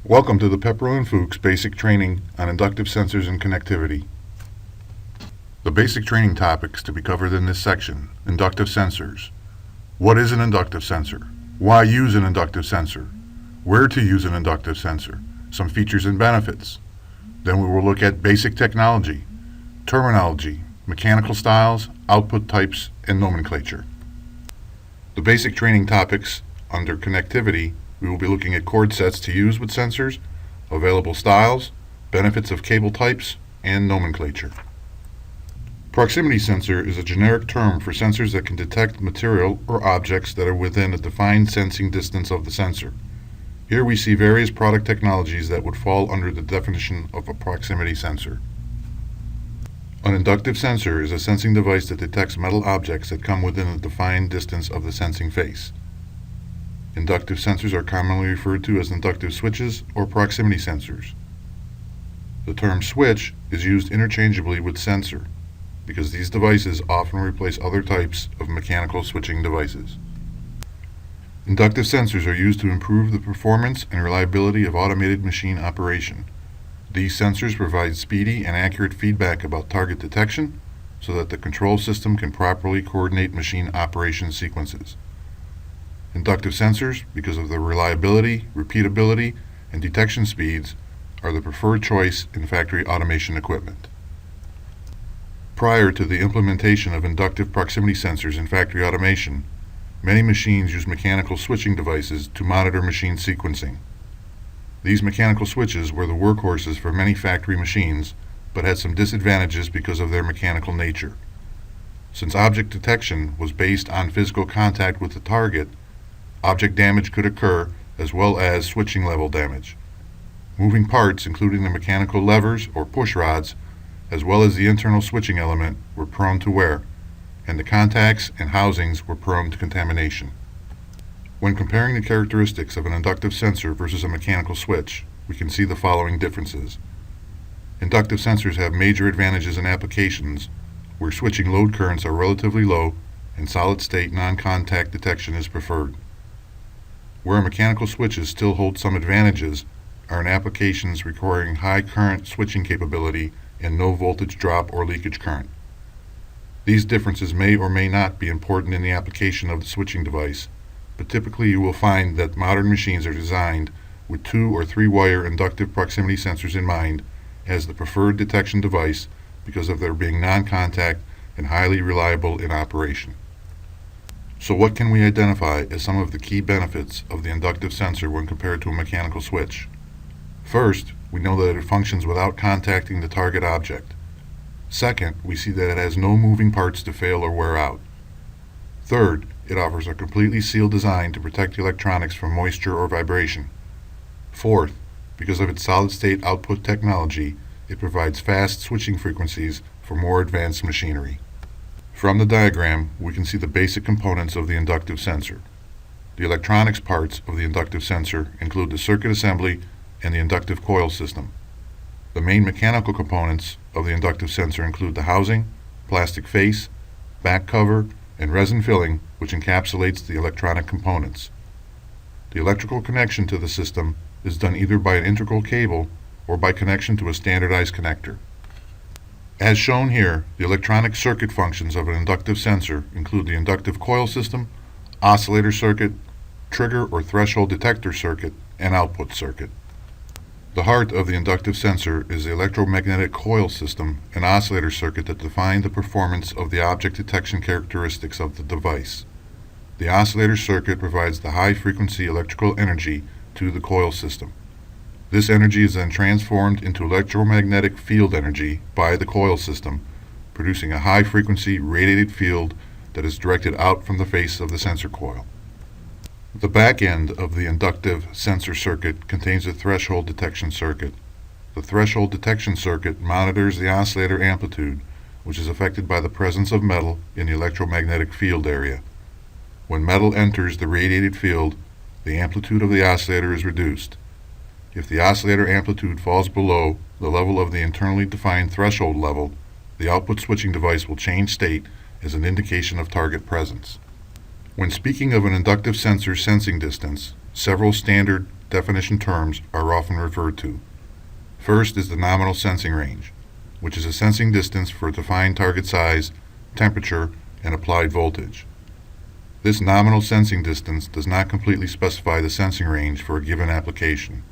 Welcome to the Pepperl+Fuchs Basic Training on Inductive Sensors and Connectivity. The basic training topics to be covered in this section: inductive sensors. What is an inductive sensor? Why use an inductive sensor? Where to use an inductive sensor? Some features and benefits. Then we will look at basic technology, terminology, mechanical styles, output types, and nomenclature. The basic training topics under connectivity: we will be looking at cord sets to use with sensors, available styles, benefits of cable types, and nomenclature. Proximity sensor is a generic term for sensors that can detect material or objects that are within a defined sensing distance of the sensor. Here we see various product technologies that would fall under the definition of a proximity sensor. An inductive sensor is a sensing device that detects metal objects that come within a defined distance of the sensing face. Inductive sensors are commonly referred to as inductive switches or proximity sensors. The term switch is used interchangeably with sensor because these devices often replace other types of mechanical switching devices. Inductive sensors are used to improve the performance and reliability of automated machine operation. These sensors provide speedy and accurate feedback about target detection so that the control system can properly coordinate machine operation sequences. Inductive sensors, because of their reliability, repeatability, and detection speeds, are the preferred choice in factory automation equipment. Prior to the implementation of inductive proximity sensors in factory automation, many machines use mechanical switching devices to monitor machine sequencing. These mechanical switches were the workhorses for many factory machines, but had some disadvantages because of their mechanical nature. Since object detection was based on physical contact with the target, object damage could occur as well as switching level damage. Moving parts, including the mechanical levers or push rods, as well as the internal switching element, were prone to wear, and the contacts and housings were prone to contamination. When comparing the characteristics of an inductive sensor versus a mechanical switch, we can see the following differences. Inductive sensors have major advantages in applications where switching load currents are relatively low and solid-state non-contact detection is preferred. Where mechanical switches still hold some advantages are in applications requiring high current switching capability and no voltage drop or leakage current. These differences may or may not be important in the application of the switching device, but typically you will find that modern machines are designed with 2 or 3 wire inductive proximity sensors in mind as the preferred detection device because of their being non-contact and highly reliable in operation. So what can we identify as some of the key benefits of the inductive sensor when compared to a mechanical switch? First, we know that it functions without contacting the target object. Second, we see that it has no moving parts to fail or wear out. Third, it offers a completely sealed design to protect the electronics from moisture or vibration. Fourth, because of its solid-state output technology, it provides fast switching frequencies for more advanced machinery. From the diagram, we can see the basic components of the inductive sensor. The electronics parts of the inductive sensor include the circuit assembly and the inductive coil system. The main mechanical components of the inductive sensor include the housing, plastic face, back cover, and resin filling, which encapsulates the electronic components. The electrical connection to the system is done either by an integral cable or by connection to a standardized connector. As shown here, the electronic circuit functions of an inductive sensor include the inductive coil system, oscillator circuit, trigger or threshold detector circuit, and output circuit. The heart of the inductive sensor is the electromagnetic coil system and oscillator circuit that define the performance of the object detection characteristics of the device. The oscillator circuit provides the high-frequency electrical energy to the coil system. This energy is then transformed into electromagnetic field energy by the coil system, producing a high-frequency radiated field that is directed out from the face of the sensor coil. The back end of the inductive sensor circuit contains a threshold detection circuit. The threshold detection circuit monitors the oscillator amplitude, which is affected by the presence of metal in the electromagnetic field area. When metal enters the radiated field, the amplitude of the oscillator is reduced. If the oscillator amplitude falls below the level of the internally defined threshold level, the output switching device will change state as an indication of target presence. When speaking of an inductive sensor sensing distance, several standard definition terms are often referred to. First is the nominal sensing range, which is a sensing distance for a defined target size, temperature, and applied voltage. This nominal sensing distance does not completely specify the sensing range for a given application.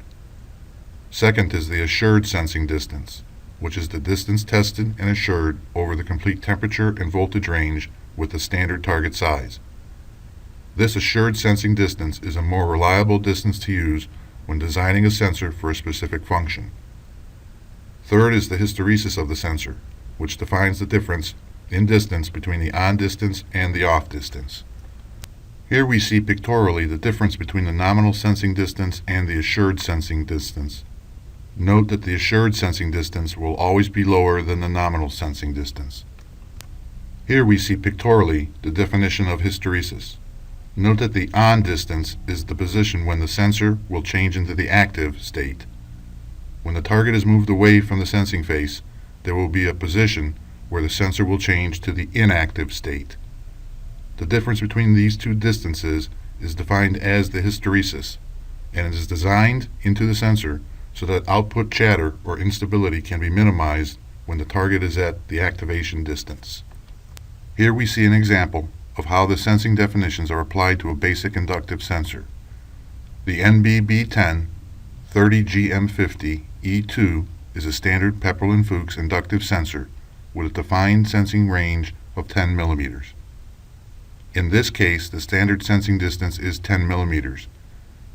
Second is the assured sensing distance, which is the distance tested and assured over the complete temperature and voltage range with the standard target size. This assured sensing distance is a more reliable distance to use when designing a sensor for a specific function. Third is the hysteresis of the sensor, which defines the difference in distance between the on distance and the off distance. Here we see pictorially the difference between the nominal sensing distance and the assured sensing distance. Note that the assured sensing distance will always be lower than the nominal sensing distance. Here we see pictorially the definition of hysteresis. Note that the on distance is the position when the sensor will change into the active state. When the target is moved away from the sensing face, there will be a position where the sensor will change to the inactive state. The difference between these two distances is defined as the hysteresis, and it is designed into the sensor so that output chatter or instability can be minimized when the target is at the activation distance. Here we see an example of how the sensing definitions are applied to a basic inductive sensor. The NBB10 30GM50 E2 is a standard Pepperl+Fuchs inductive sensor with a defined sensing range of 10 millimeters. In this case, the standard sensing distance is 10 millimeters.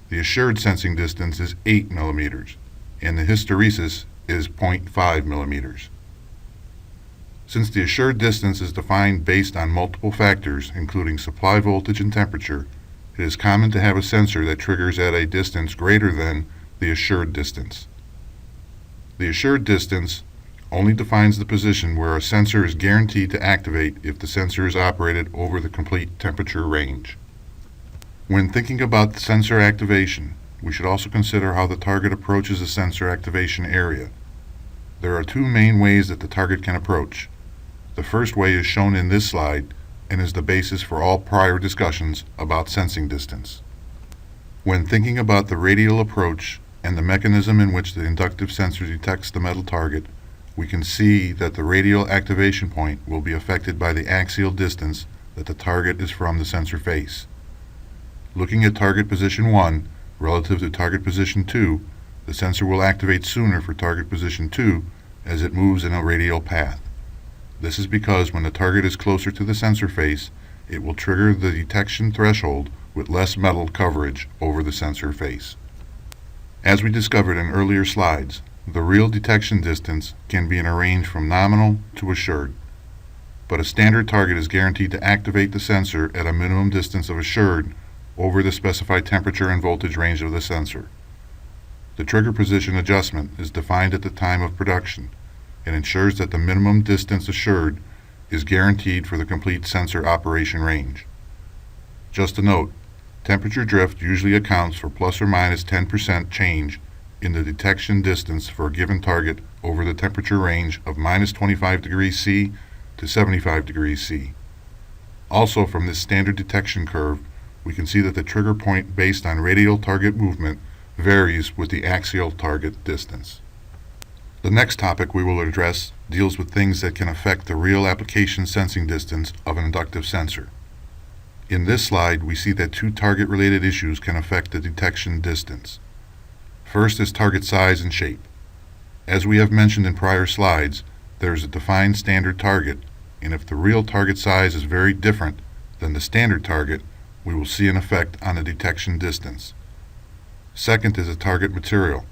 The assured sensing distance is 8 millimeters, and the hysteresis is 0.5 millimeters. Since the assured distance is defined based on multiple factors, including supply voltage and temperature, it is common to have a sensor that triggers at a distance greater than the assured distance. The assured distance only defines the position where a sensor is guaranteed to activate if the sensor is operated over the complete temperature range. When thinking about sensor activation, we should also consider how the target approaches the sensor activation area. There are two main ways that the target can approach. The first way is shown in this slide and is the basis for all prior discussions about sensing distance. When thinking about the radial approach and the mechanism in which the inductive sensor detects the metal target, we can see that the radial activation point will be affected by the axial distance that the target is from the sensor face. Looking at target position 1 relative to target position 2, the sensor will activate sooner for target position 2 as it moves in a radial path. This is because when the target is closer to the sensor face, it will trigger the detection threshold with less metal coverage over the sensor face. As we discovered in earlier slides, the real detection distance can be in a range from nominal to assured, but a standard target is guaranteed to activate the sensor at a minimum distance of assured over the specified temperature and voltage range of the sensor. The trigger position adjustment is defined at the time of production and ensures that the minimum distance assured is guaranteed for the complete sensor operation range. Just a note, temperature drift usually accounts for plus or minus 10% change in the detection distance for a given target over the temperature range of minus 25 degrees C to 75 degrees C. Also, from this standard detection curve, we can see that the trigger point based on radial target movement varies with the axial target distance. The next topic we will address deals with things that can affect the real application sensing distance of an inductive sensor. In this slide, we see that two target-related issues can affect the detection distance. First is target size and shape. As we have mentioned in prior slides, there is a defined standard target, and if the real target size is very different than the standard target, we will see an effect on the detection distance. Second is a target material.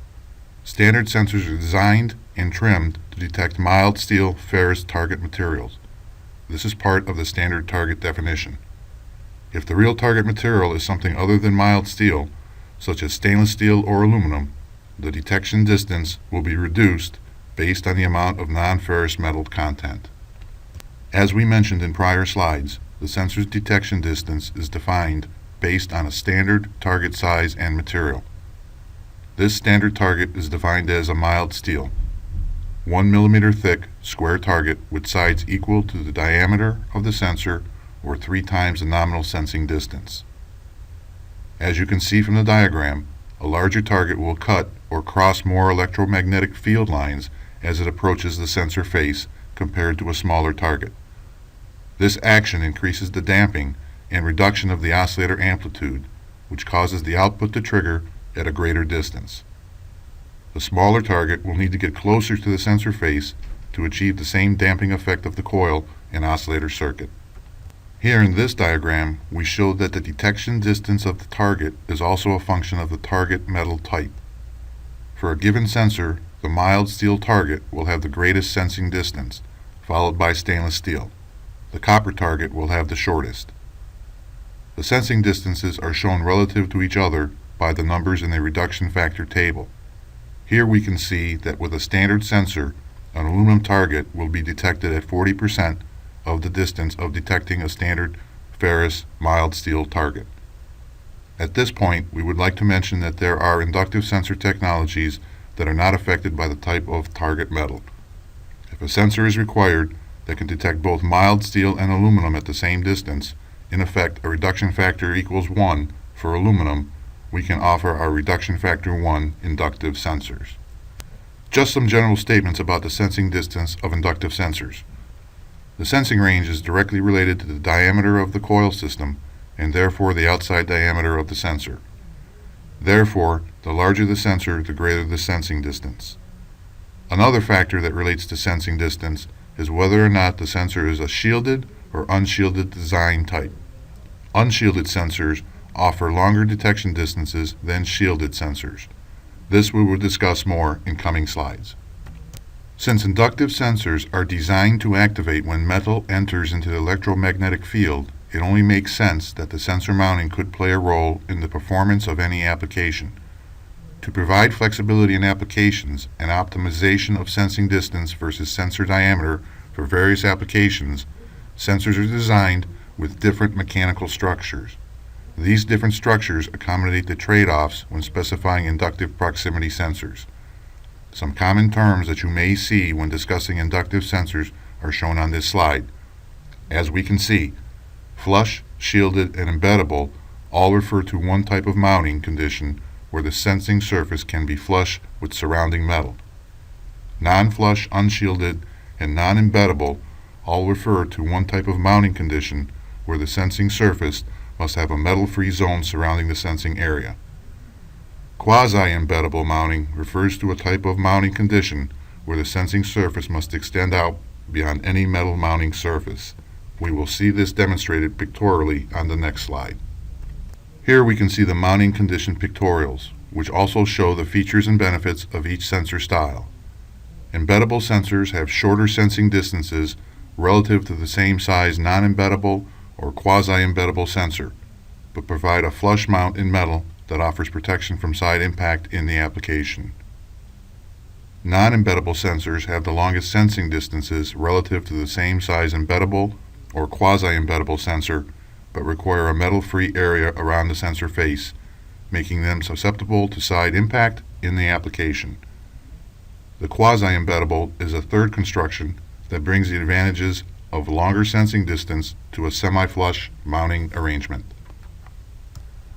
Standard sensors are designed and trimmed to detect mild steel ferrous target materials. This is part of the standard target definition. If the real target material is something other than mild steel, such as stainless steel or aluminum, the detection distance will be reduced based on the amount of non-ferrous metal content. As we mentioned in prior slides, the sensor's detection distance is defined based on a standard target size and material. This standard target is defined as a mild steel, 1 millimeter thick square target with sides equal to the diameter of the sensor or 3 times the nominal sensing distance. As you can see from the diagram, a larger target will cut or cross more electromagnetic field lines as it approaches the sensor face compared to a smaller target. This action increases the damping and reduction of the oscillator amplitude, which causes the output to trigger at a greater distance. The smaller target will need to get closer to the sensor face to achieve the same damping effect of the coil and oscillator circuit. Here in this diagram, we show that the detection distance of the target is also a function of the target metal type. For a given sensor, the mild steel target will have the greatest sensing distance, followed by stainless steel. The copper target will have the shortest. The sensing distances are shown relative to each other by the numbers in the reduction factor table. Here we can see that with a standard sensor, an aluminum target will be detected at 40% of the distance of detecting a standard ferrous mild steel target. At this point, we would like to mention that there are inductive sensor technologies that are not affected by the type of target metal. If a sensor is required that can detect both mild steel and aluminum at the same distance, in effect a reduction factor equals 1 for aluminum, we can offer our reduction factor 1 inductive sensors. Just some general statements about the sensing distance of inductive sensors. The sensing range is directly related to the diameter of the coil system and therefore the outside diameter of the sensor. Therefore, the larger the sensor, the greater the sensing distance. Another factor that relates to sensing distance is whether or not the sensor is a shielded or unshielded design type. Unshielded sensors offer longer detection distances than shielded sensors. This we will discuss more in coming slides. Since inductive sensors are designed to activate when metal enters into the electromagnetic field, it only makes sense that the sensor mounting could play a role in the performance of any application. To provide flexibility in applications and optimization of sensing distance versus sensor diameter for various applications, sensors are designed with different mechanical structures. These different structures accommodate the trade-offs when specifying inductive proximity sensors. Some common terms that you may see when discussing inductive sensors are shown on this slide. As we can see, flush, shielded, and embeddable all refer to one type of mounting condition where the sensing surface can be flush with surrounding metal. Non-flush, unshielded, and non-embeddable all refer to one type of mounting condition where the sensing surface must have a metal-free zone surrounding the sensing area. Quasi-embeddable mounting refers to a type of mounting condition where the sensing surface must extend out beyond any metal mounting surface. We will see this demonstrated pictorially on the next slide. Here we can see the mounting condition pictorials, which also show the features and benefits of each sensor style. Embeddable sensors have shorter sensing distances relative to the same size non-embeddable or quasi-embeddable sensor, but provide a flush mount in metal that offers protection from side impact in the application. Non-embeddable sensors have the longest sensing distances relative to the same size embeddable or quasi-embeddable sensor, but require a metal-free area around the sensor face, making them susceptible to side impact in the application. The quasi-embeddable is a third construction that brings the advantages of longer sensing distance to a semi-flush mounting arrangement.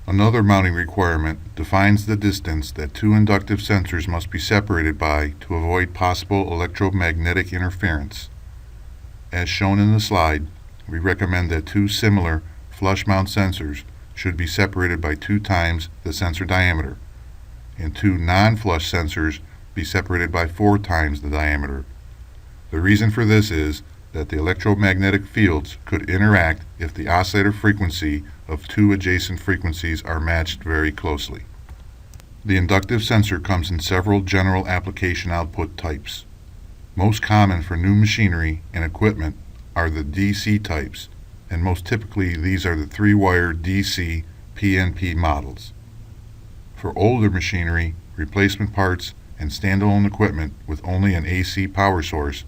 Another mounting requirement defines the distance that two inductive sensors must be separated by to avoid possible electromagnetic interference. As shown in the slide, we recommend that two similar flush mount sensors should be separated by 2 times the sensor diameter, and two non-flush sensors be separated by 4 times the diameter. The reason for this is that the electromagnetic fields could interact if the oscillator frequency of 2 adjacent frequencies are matched very closely. The inductive sensor comes in several general application output types. Most common for new machinery and equipment are the DC types, and most typically these are the 3-wire DC PNP models. For older machinery, replacement parts, and standalone equipment with only an AC power source,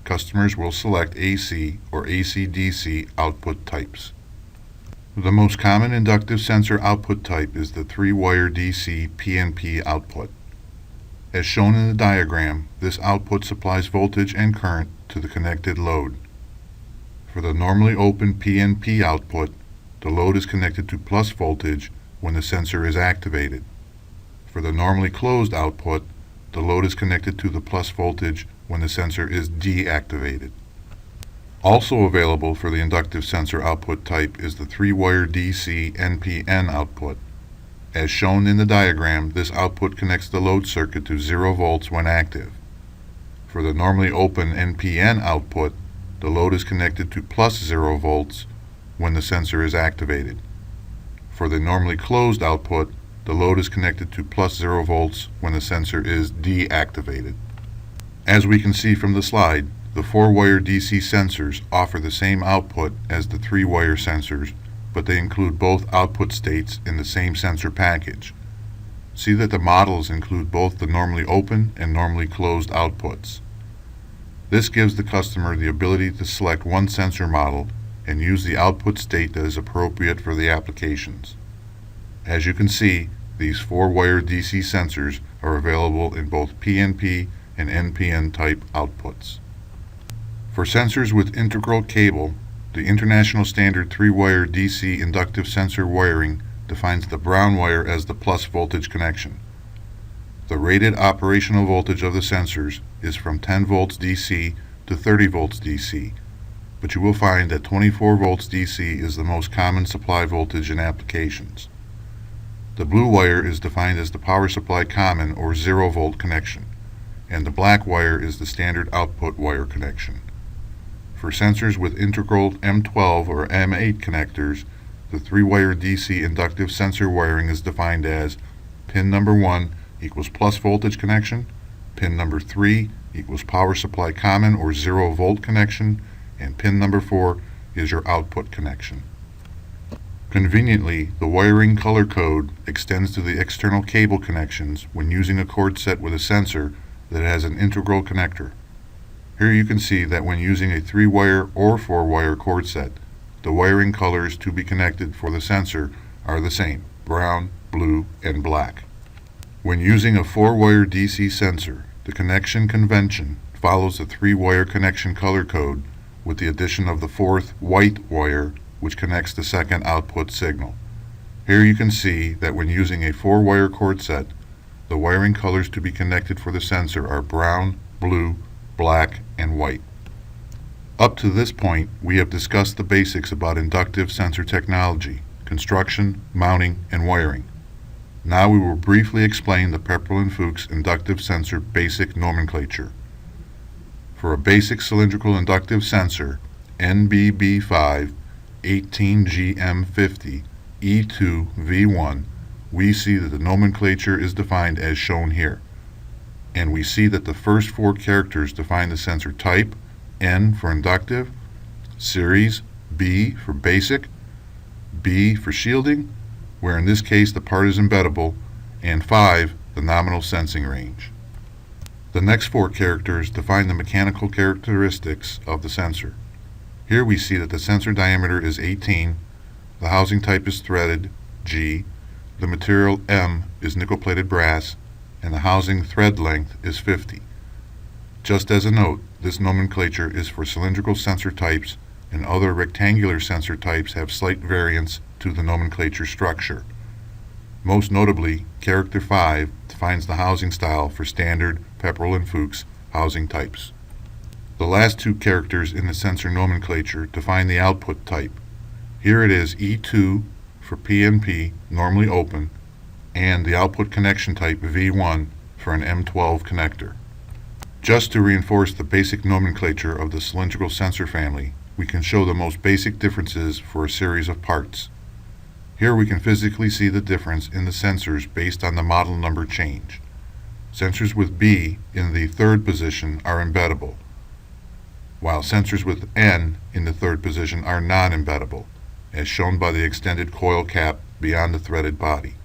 customers will select AC or AC-DC output types. The most common inductive sensor output type is the 3-wire DC PNP output. As shown in the diagram, this output supplies voltage and current to the connected load. For the normally open PNP output, the load is connected to plus voltage when the sensor is activated. For the normally closed output, the load is connected to the plus voltage when the sensor is deactivated. Also available for the inductive sensor output type is the 3-wire DC NPN output. As shown in the diagram, this output connects the load circuit to 0 volts when active. For the normally open NPN output, the load is connected to plus 0 volts when the sensor is activated. For the normally closed output, the load is connected to plus 0 volts when the sensor is deactivated. As we can see from the slide, the 4-wire DC sensors offer the same output as the 3-wire sensors, but they include both output states in the same sensor package. See that the models include both the normally open and normally closed outputs. This gives the customer the ability to select one sensor model and use the output state that is appropriate for the applications. As you can see, these 4-wire DC sensors are available in both PNP and NPN type outputs. For sensors with integral cable, the International Standard 3-wire DC inductive sensor wiring defines the brown wire as the plus voltage connection. The rated operational voltage of the sensors is from 10 volts DC to 30 volts DC, but you will find that 24 volts DC is the most common supply voltage in applications. The blue wire is defined as the power supply common or 0 volt connection, and the black wire is the standard output wire connection. For sensors with integral M12 or M8 connectors, the 3-wire DC inductive sensor wiring is defined as pin number 1 equals plus voltage connection, pin number 3 equals power supply common or 0 volt connection, and pin number 4 is your output connection. Conveniently, the wiring color code extends to the external cable connections when using a cord set with a sensor that has an integral connector. Here you can see that when using a 3-wire or 4-wire cord set, the wiring colors to be connected for the sensor are the same: brown, blue, and black. When using a 4-wire DC sensor, the connection convention follows the 3-wire connection color code with the addition of the 4th white wire, which connects the second output signal. Here you can see that when using a 4-wire cord set, the wiring colors to be connected for the sensor are brown, blue, black, and white. Up to this point, we have discussed the basics about inductive sensor technology, construction, mounting, and wiring. Now we will briefly explain the Pepperl+Fuchs inductive sensor basic nomenclature. For a basic cylindrical inductive sensor, NBB5 18GM50 E2V1, we see that the nomenclature is defined as shown here. And we see that the first 4 characters define the sensor type: N for inductive, series, B for basic, B for shielding, where in this case the part is embeddable, and 5, the nominal sensing range. The next 4 characters define the mechanical characteristics of the sensor. Here we see that the sensor diameter is 18, the housing type is threaded, G, the material M is nickel-plated brass, and the housing thread length is 50. Just as a note, this nomenclature is for cylindrical sensor types, and other rectangular sensor types have slight variance to the nomenclature structure. Most notably, character 5 defines the housing style for standard Pepperl+Fuchs housing types. The last 2 characters in the sensor nomenclature define the output type. Here it is E2 for PNP, normally open, and the output connection type V1 for an M12 connector. Just to reinforce the basic nomenclature of the cylindrical sensor family, we can show the most basic differences for a series of parts. Here we can physically see the difference in the sensors based on the model number change. Sensors with B in the 3rd position are embeddable, while sensors with N in the 3rd position are non-embeddable, as shown by the extended coil cap beyond the threaded body.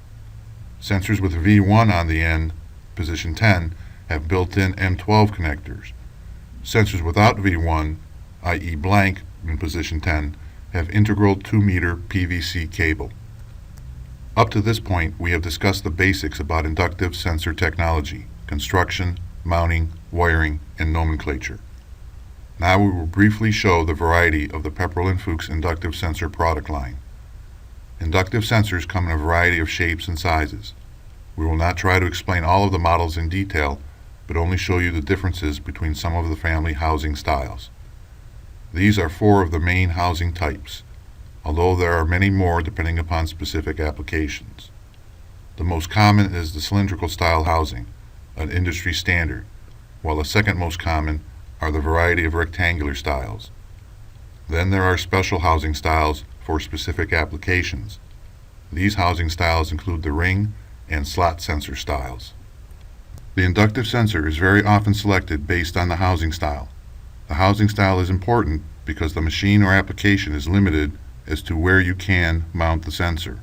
Sensors with V1 on the end, position 10, have built-in M12 connectors. Sensors without V1, i.e. blank in position 10, have integral 2-meter PVC cable. Up to this point, we have discussed the basics about inductive sensor technology, construction, mounting, wiring, and nomenclature. Now we will briefly show the variety of the Pepperl+Fuchs inductive sensor product line. Inductive sensors come in a variety of shapes and sizes. We will not try to explain all of the models in detail, but only show you the differences between some of the family housing styles. These are 4 of the main housing types, although there are many more depending upon specific applications. The most common is the cylindrical style housing, an industry standard, while the second most common are the variety of rectangular styles. Then there are special housing styles for specific applications. These housing styles include the ring and slot sensor styles. The inductive sensor is very often selected based on the housing style. The housing style is important because the machine or application is limited as to where you can mount the sensor.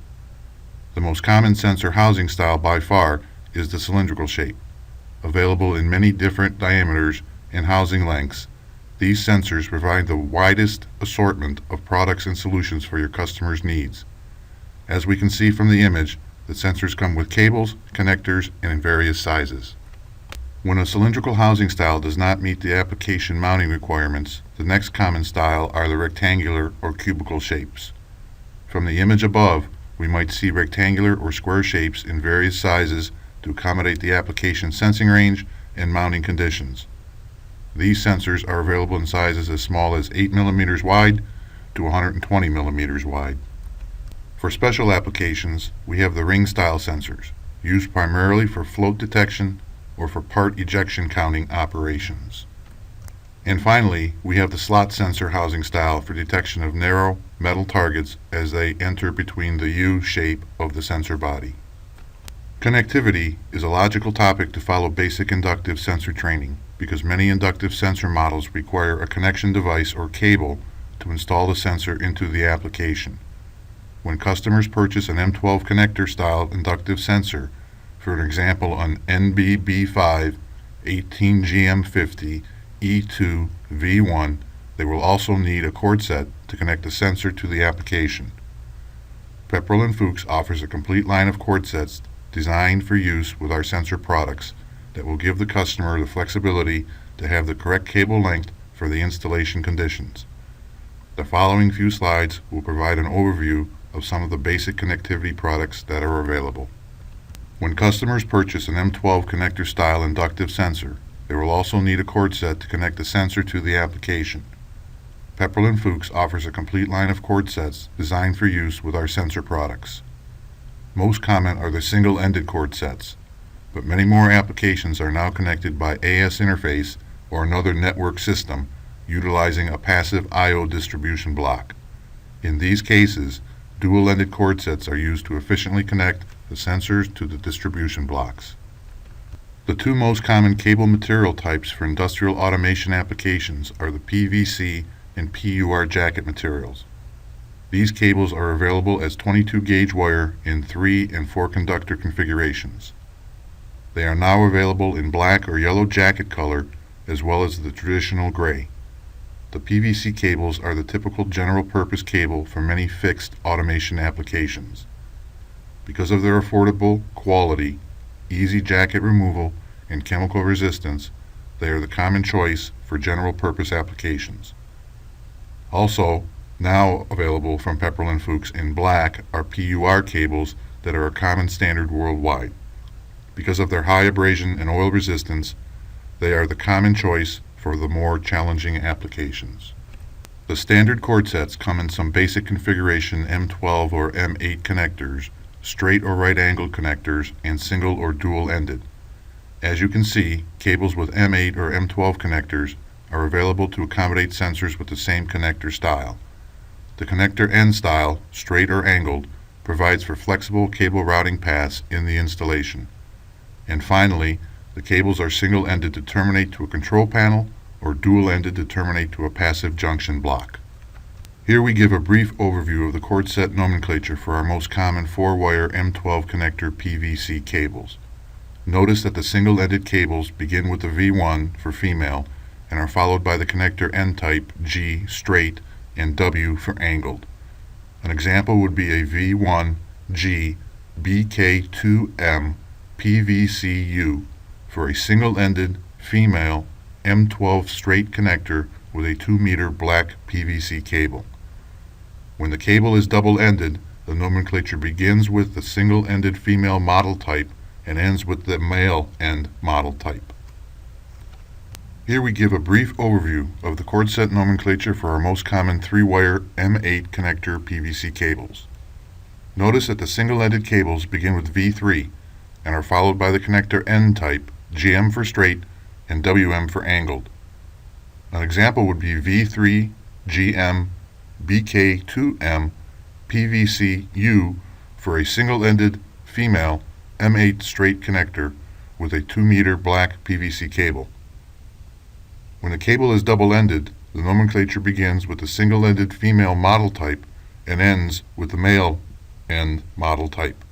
The most common sensor housing style by far is the cylindrical shape. Available in many different diameters and housing lengths, these sensors provide the widest assortment of products and solutions for your customers' needs. As we can see from the image, the sensors come with cables, connectors, and in various sizes. When a cylindrical housing style does not meet the application mounting requirements, the next common style are the rectangular or cubical shapes. From the image above, we might see rectangular or square shapes in various sizes to accommodate the application sensing range and mounting conditions. These sensors are available in sizes as small as 8 mm wide to 120 mm wide. For special applications, we have the ring-style sensors, used primarily for float detection or for part ejection counting operations. And finally, we have the slot sensor housing style for detection of narrow metal targets as they enter between the U shape of the sensor body. Connectivity is a logical topic to follow basic inductive sensor training because many inductive sensor models require a connection device or cable to install the sensor into the application. When customers purchase an M12 connector style inductive sensor, for an example an NBB5 18GM50 E2 V1, they will also need a cord set to connect the sensor to the application. Pepperl+Fuchs offers a complete line of cord sets designed for use with our sensor products that will give the customer the flexibility to have the correct cable length for the installation conditions. The following few slides will provide an overview of some of the basic connectivity products that are available. When customers purchase an M12 connector style inductive sensor, they will also need a cord set to connect the sensor to the application. Pepperl+Fuchs offers a complete line of cord sets designed for use with our sensor products. Most common are the single-ended cord sets, but many more applications are now connected by AS interface or another network system utilizing a passive I/O distribution block. In these cases, dual-ended cord sets are used to efficiently connect the sensors to the distribution blocks. The 2 most common cable material types for industrial automation applications are the PVC and PUR jacket materials. These cables are available as 22 gauge wire in 3 and 4 conductor configurations. They are now available in black or yellow jacket color as well as the traditional gray. The PVC cables are the typical general purpose cable for many fixed automation applications. Because of their affordable quality, easy jacket removal, and chemical resistance, they are the common choice for general purpose applications. Also, now available from Pepperl+Fuchs in black are PUR cables that are a common standard worldwide. Because of their high abrasion and oil resistance, they are the common choice for the more challenging applications. The standard cord sets come in some basic configuration M12 or M8 connectors, straight or right angled connectors, and single or dual ended. As you can see, cables with M8 or M12 connectors are available to accommodate sensors with the same connector style. The connector end style, straight or angled, provides for flexible cable routing paths in the installation. And finally, the cables are single-ended to terminate to a control panel or dual-ended to terminate to a passive junction block. Here we give a brief overview of the cord set nomenclature for our most common 4-wire M12 connector PVC cables. Notice that the single-ended cables begin with the V1 for female and are followed by the connector end type G straight and W for angled. An example would be a V1G BK2M PVCU for a single-ended female M12 straight connector with a 2-meter black PVC cable. When the cable is double-ended, the nomenclature begins with the single-ended female model type and ends with the male end model type. Here we give a brief overview of the cord set nomenclature for our most common 3-wire M8 connector PVC cables. Notice that the single-ended cables begin with V3 and are followed by the connector N type, GM for straight and WM for angled. An example would be V3, GM, BK2M, PVC-U for a single-ended female M8 straight connector with a 2-meter black PVC cable. When the cable is double-ended, the nomenclature begins with the single-ended female model type and ends with the male end model type.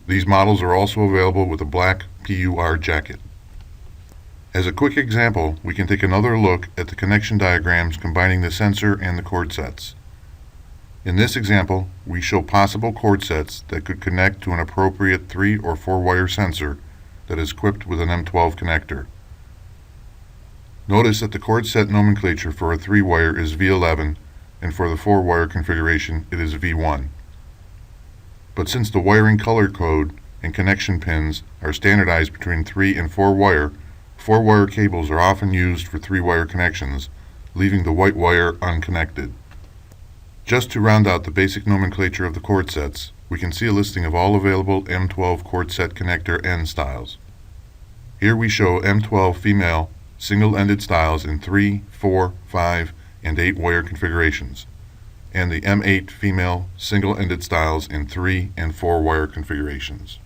These models are also available with a black PUR jacket. As a quick example, we can take another look at the connection diagrams combining the sensor and the cord sets. In this example, we show possible cord sets that could connect to an appropriate 3 or 4-wire sensor that is equipped with an M12 connector. Notice that the cord set nomenclature for a 3-wire is V11 and for the 4-wire configuration it is V1. But since the wiring color code and connection pins are standardized between 3 and 4-wire, 4-wire cables are often used for 3-wire connections, leaving the white wire unconnected. Just to round out the basic nomenclature of the cord sets, we can see a listing of all available M12 cord set connector N styles. Here we show M12 female single-ended styles in 3, 4, 5, and 8-wire configurations, and the M8 female single-ended styles in 3 and 4-wire configurations.